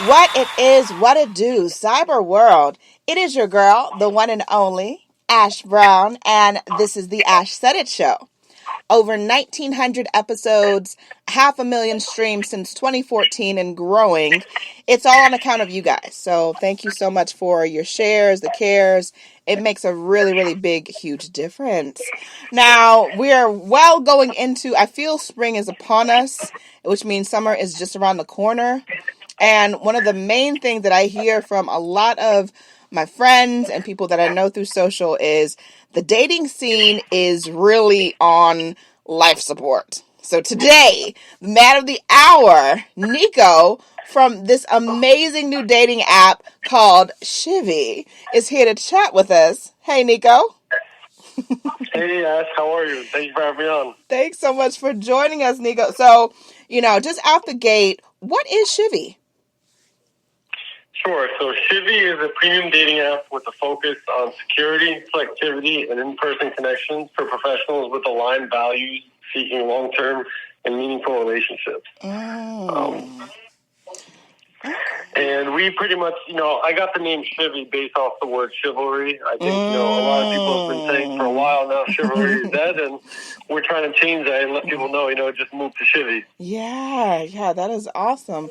What it is, what it do, cyber world. It is your girl, the one and only, Ash Brown, and this is the ashsaidit Show. Over 1,900 episodes, 500,000 streams since 2014 and growing. It's all on account of you guys. So thank you so much for your shares, the cares. It makes a really, really big, huge difference. Now, we are well going into, I feel spring is upon us, which means summer is just around the corner. And one of the main things that I hear from a lot of my friends and people that I know through social is the dating scene is really on life support. So today, the man of the hour, Nico, from this amazing new dating app called Chivy, is here to chat with us. Hey, Nico. Hey, Ash, how are you? Thank you for having me on. Thanks so much for joining us, Nico. So, just out the gate, what is Chivy? Sure. So Chivy is a premium dating app with a focus on security, selectivity, and in-person connections for professionals with aligned values seeking long-term and meaningful relationships. And we pretty much, I got the name Chivy based off the word chivalry. I think, a lot of people have been saying for a while now chivalry is dead, and we're trying to change that and let people know, just move to Chivy. Yeah, that is awesome.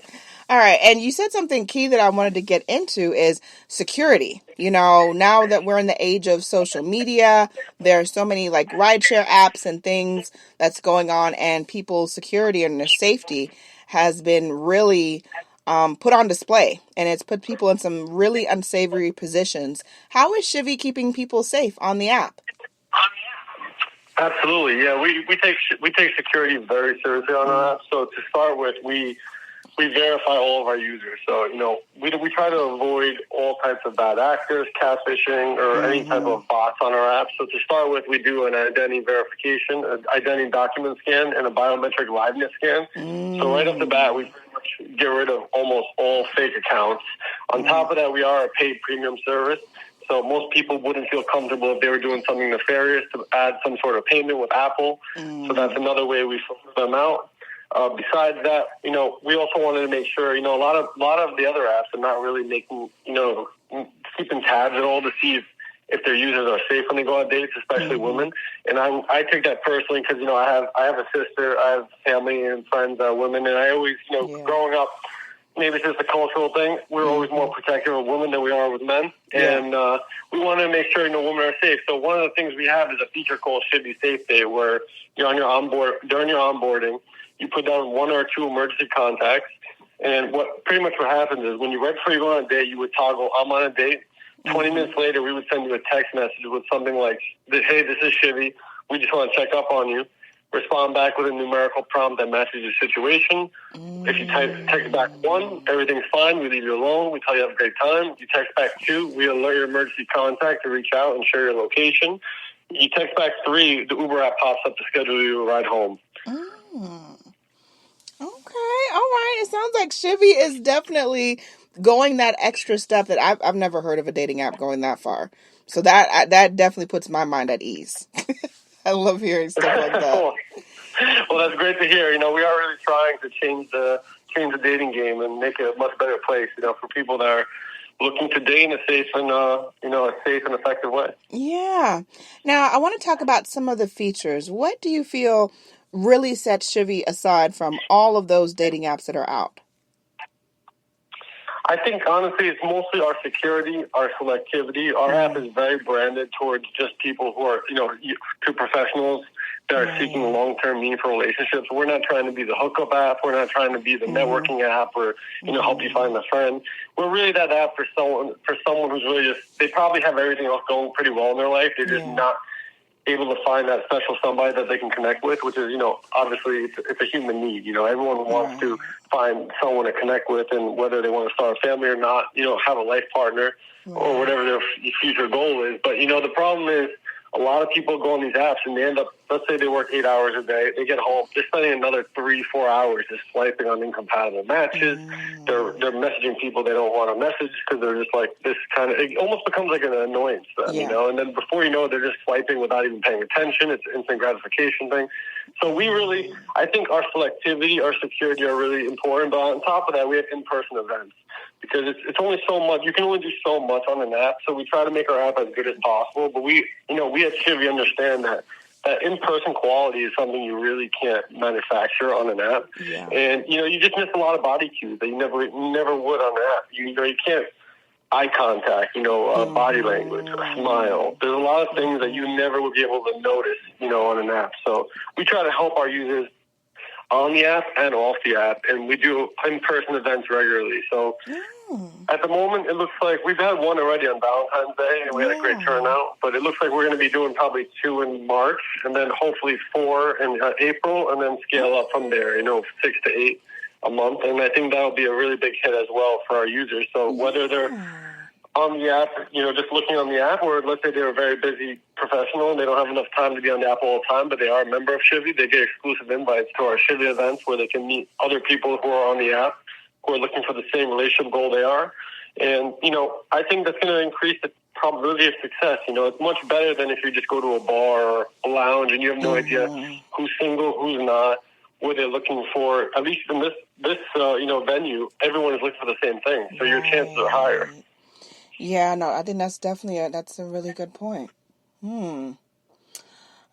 All right, and you said something key that I wanted to get into is security. Now that we're in the age of social media, there are so many like rideshare apps and things that's going on, and people's security and their safety has been really put on display, and it's put people in some really unsavory positions. How is Chivy keeping people safe on the app? Absolutely, yeah. We take security very seriously on our app. So to start with, we verify all of our users. So we try to avoid all types of bad actors, catfishing, or any type of bots on our app. So to start with, we do an identity verification, an identity document scan, and a biometric liveness scan. So right off the bat, we pretty much get rid of almost all fake accounts. On top of that, we are a paid premium service. So most people wouldn't feel comfortable if they were doing something nefarious to add some sort of payment with Apple. So that's another way we filter them out. Besides that, we also wanted to make sure, a lot of the other apps are not really making, keeping tabs at all to see if their users are safe when they go on dates, especially women. And I take that personally because, I have a sister, I have family and friends that are women, and I always, growing up, maybe it's just a cultural thing. We're always more protective of women than we are with men. And we want to make sure, women are safe. So one of the things we have is a feature called Should Be Safe Day, where during your onboarding, you put down one or two emergency contacts. And what happens is when you're right before you go on a date, you would toggle, I'm on a date. 20 minutes later, we would send you a text message with something like, hey, this is Chivy. We just want to check up on you. Respond back with a numerical prompt that matches your situation. If you text back 1, everything's fine. We leave you alone. We tell you have a great time. You text back 2, we alert your emergency contact to reach out and share your location. You text back 3, the Uber app pops up to schedule you a ride home. Okay, all right. It sounds like Chivy is definitely going that extra step that I've never heard of a dating app going that far. So that definitely puts my mind at ease. I love hearing stuff like that. Well, that's great to hear. We are really trying to change the dating game and make it a much better place, for people that are looking to date in a safe and effective way. Yeah. Now, I want to talk about some of the features. What do you feel really sets Chivy aside from all of those dating apps that are out? I think, honestly, it's mostly our security, our selectivity. Our app is very branded towards just people who are, to professionals that are seeking long-term, meaningful relationships. We're not trying to be the hookup app. We're not trying to be the networking app or, help you find a friend. We're really that app for someone who's really they probably have everything else going pretty well in their life. They're just not able to find that special somebody that they can connect with, which is, obviously it's a human need. Everyone wants to find someone to connect with, and whether they want to start a family or not, have a life partner or whatever their future goal is. But, the problem is a lot of people go on these apps and they end up let's say they work 8 hours a day, they get home, they're spending another 3-4 hours just swiping on incompatible matches. They're messaging people they don't want to message because they're just like, this kind of, it almost becomes like an annoyance to them, you know? And then before you know it, they're just swiping without even paying attention. It's an instant gratification thing. So we really, I think our selectivity, our security are really important. But on top of that, we have in-person events because it's only so much. You can only do so much on an app. So we try to make our app as good as possible. But we at Chivy understand that in-person quality is something you really can't manufacture on an app. Yeah. And, you just miss a lot of body cues that you never would on an app. You can't eye contact, body language, a smile. There's a lot of things that you never would be able to notice, on an app. So we try to help our users on the app and off the app, and we do in-person events regularly. So at the moment, it looks like we've had one already on Valentine's Day, and we had a great turnout. But it looks like we're going to be doing probably 2 in March, and then hopefully 4 in April, and then scale up from there, 6 to 8 a month. And I think that'll be a really big hit as well for our users. So whether they're on the app, just looking on the app, or let's say they're a very busy professional and they don't have enough time to be on the app all the time, but they are a member of Chivy, they get exclusive invites to our Chivy events where they can meet other people who are on the app who are looking for the same relationship goal they are. And, I think that's going to increase the probability of success. It's much better than if you just go to a bar or a lounge and you have no idea who's single, who's not, what they're looking for. At least in this venue, everyone is looking for the same thing. So your chances are higher. Yeah, no, I think that's definitely that's a really good point. I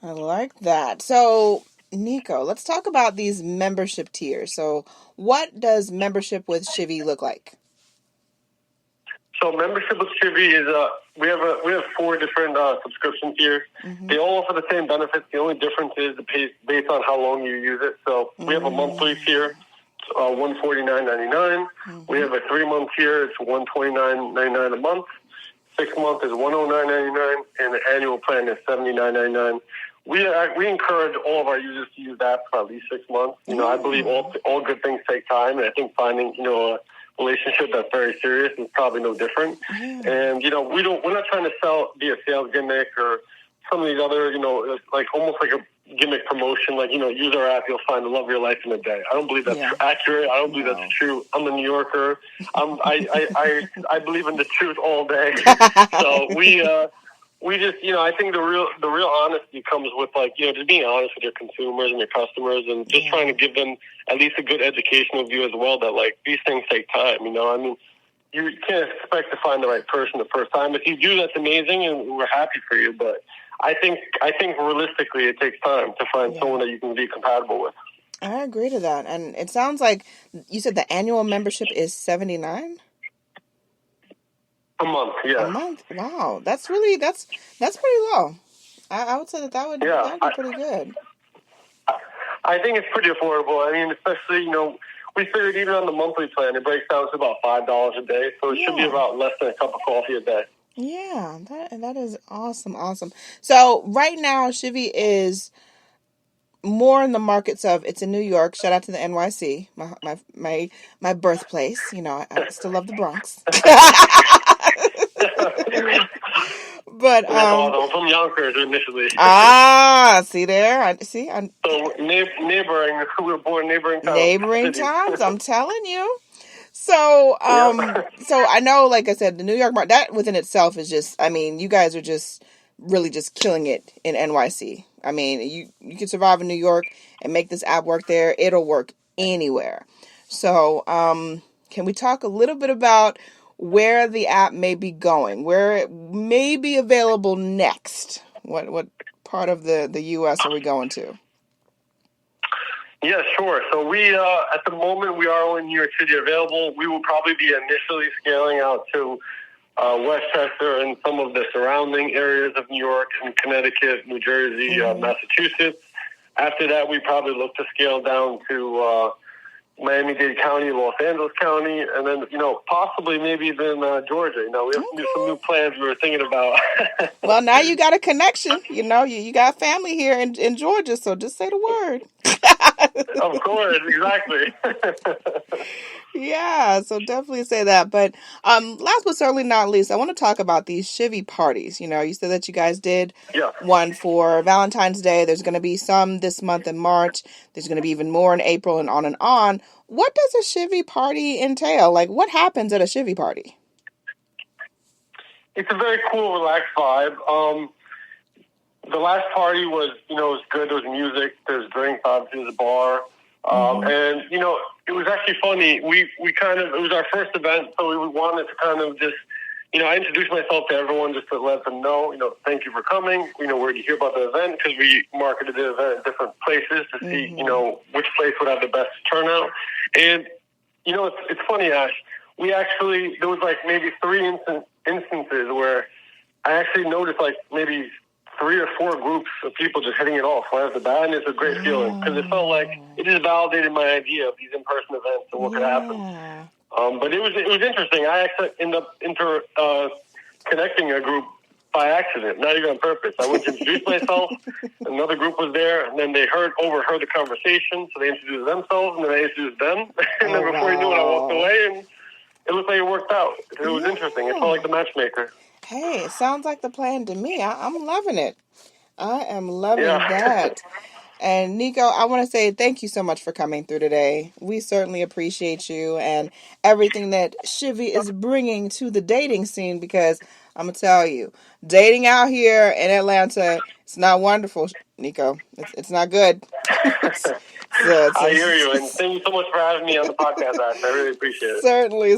like that. So, Nico, let's talk about these membership tiers. So, what does membership with Chivy look like? So, membership with Chivy is we have 4 different subscription tiers. They all offer the same benefits. The only difference is the pay based on how long you use it. So, we have a monthly tier. $149.99. We have a 3-month tier. It's $129.99 a month. 6 month is $109.99, and the annual plan is $79.99. We encourage all of our users to use that for at least 6 months. I believe all good things take time, and I think finding a relationship that's very serious is probably no different. And we're not trying to be a sales gimmick or some of these other like almost like a gimmick promotion, like, use our app, you'll find the love of your life in a day. I don't believe that's accurate. I don't believe that's true. I'm a New Yorker. I believe in the truth all day. So we just, I think the real honesty comes with just being honest with your consumers and your customers and just trying to give them at least a good educational view as well that these things take time, you can't expect to find the right person the first time. If you do, that's amazing and we're happy for you, but I think realistically it takes time to find someone that you can be compatible with. I agree to that. And it sounds like you said the annual membership is $79 a month. Yeah, a month. Wow, that's pretty low. I would say that would be pretty good. I think it's pretty affordable. Especially we figured even on the monthly plan it breaks down to about $5 a day, so it should be about less than a cup of coffee a day. Yeah, that is awesome. So right now, Chivy is more in the markets of, it's in New York. Shout out to the NYC, my birthplace. I still love the Bronx. But I'm from Yonkers initially. See there. So neighboring. We were born neighboring towns. Neighboring towns. I'm telling you. So, so I know, like I said, the New York market, that within itself is just, you guys are just really just killing it in NYC. You can survive in New York and make this app work there. It'll work anywhere. So, can we talk a little bit about where the app may be going, where it may be available next? What part of the U.S. are we going to? Yeah, sure. So we, at the moment, we are only in New York City available. We will probably be initially scaling out to Westchester and some of the surrounding areas of New York and Connecticut, New Jersey, Massachusetts. After that, we probably look to scale down to Miami-Dade County, Los Angeles County, and then, possibly maybe even Georgia. We have some new plans we were thinking about. Well, now you got a connection. You got family here in Georgia, so just say the word. Of course, exactly. Yeah, so definitely say that. But last but certainly not least, I want to talk about these Chivy parties. You said that you guys did one for Valentine's Day. There's going to be some this month in March. There's going to be even more in April and on and on. What does a Chivy party entail? Like, what happens at a Chivy party? It's a very cool, relaxed vibe. The last party was, it was good. There was music, there's drinks, obviously, there's a bar. And, it was actually funny. It was our first event, so we wanted to kind of just, I introduced myself to everyone just to let them know, thank you for coming. Where you hear about the event, because we marketed the event in different places to see, which place would have the best turnout. And, it's funny, Ash. There was like maybe three instances where I actually noticed like maybe 3 or 4 groups of people just hitting it off right off the bat, and it's a great feeling because it felt like it just validated my idea of these in-person events and what could happen. But it was interesting. I actually ended up connecting a group by accident, not even on purpose. I went to introduce myself. Another group was there, and then they overheard the conversation, so they introduced themselves, and then I introduced them. And then before you knew it, I walked away, and it looked like it worked out. It was interesting. It felt like the matchmaker. Hey, it sounds like the plan to me. I'm loving it. I am loving that. And Nico, I want to say thank you so much for coming through today. We certainly appreciate you and everything that Chivy is bringing to the dating scene, because I'm going to tell you, dating out here in Atlanta, it's not wonderful, Nico. It's not good. I hear you, and thank you so much for having me on the podcast, Ash. I really appreciate it.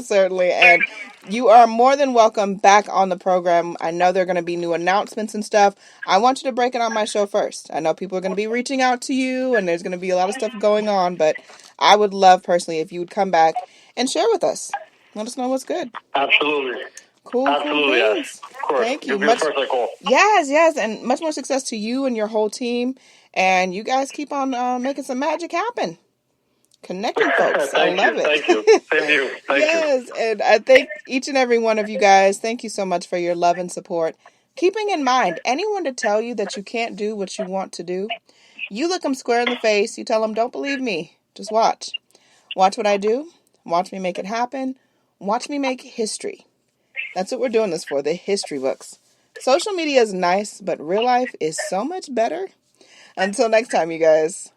Certainly. And you are more than welcome back on the program. I know there are going to be new announcements and stuff. I want you to break it on my show first. I know people are going to be reaching out to you, and there's going to be a lot of stuff going on, but I would love personally if you would come back and share with us. Let us know what's good. Absolutely. Cool. Absolutely, Cool yes. Of course. Thank you. You'll be the first I call. Yes, and much more success to you and your whole team. And you guys keep on making some magic happen. Connecting folks. I love it. Thank you. Same to you. Thank you. And I thank each and every one of you guys. Thank you so much for your love and support. Keeping in mind, anyone to tell you that you can't do what you want to do, you look them square in the face. You tell them, don't believe me. Just watch. Watch what I do. Watch me make it happen. Watch me make history. That's what we're doing this for, the history books. Social media is nice, but real life is so much better. Until next time, you guys.